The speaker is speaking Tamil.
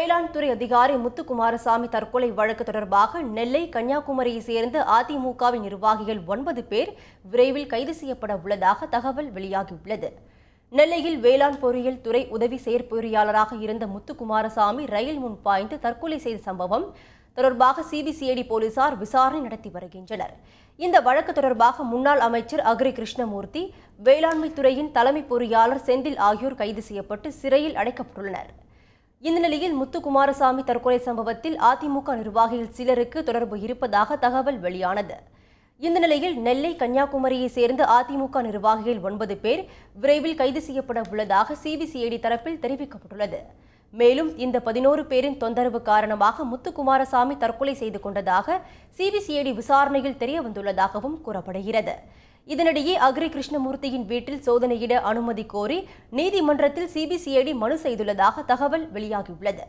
வேளாண் துறை அதிகாரி முத்துக்குமாரசாமி தற்கொலை வழக்கு தொடர்பாக நெல்லை, கன்னியாகுமரியை சேர்ந்த அதிமுகவின் நிர்வாகிகள் 9 பேர் விரைவில் கைது செய்யப்பட உள்ளதாக தகவல் வெளியாகியுள்ளது. நெல்லையில் வேளாண் பொறியியல் துறை உதவி செயற்பொறியாளராக இருந்த முத்துக்குமாரசாமி ரயில் முன் பாய்ந்து தற்கொலை செய்த சம்பவம் தொடர்பாக சிபிசிஐடி போலீசார் விசாரணை நடத்தி வருகின்றனர். இந்த வழக்கு தொடர்பாக முன்னாள் அமைச்சர் அக்ரி கிருஷ்ணமூர்த்தி, வேளாண்மை துறையின் தலைமை பொறியாளர் செந்தில் ஆகியோர் கைது செய்யப்பட்டு சிறையில் அடைக்கப்பட்டுள்ளனர். இந்த நிலையில் முத்துக்குமாரசாமி தற்கொலை சம்பவத்தில் அதிமுக நிர்வாகிகள் சிலருக்கு தொடர்பு இருப்பதாக தகவல் வெளியானது. இந்த நிலையில் நெல்லை, கன்னியாகுமரியை சேர்ந்த அதிமுக நிர்வாகிகள் 9 பேர் விரைவில் கைது செய்யப்பட உள்ளதாக சிபிசிஐடி தரப்பில் தெரிவிக்கப்பட்டுள்ளது. மேலும் இந்த 11 பேரின் தொந்தரவு காரணமாக முத்துக்குமாரசாமி தற்கொலை செய்து கொண்டதாக சிபிசிஐடி விசாரணையில் தெரியவந்துள்ளதாகவும் கூறப்படுகிறது. இதனிடையே அக்ரி கிருஷ்ணமூர்த்தியின் வீட்டில் சோதனையிட அனுமதி கோரி நீதிமன்றத்தில் சிபிசிஐடி மனு செய்துள்ளதாக தகவல் வெளியாகியுள்ளது.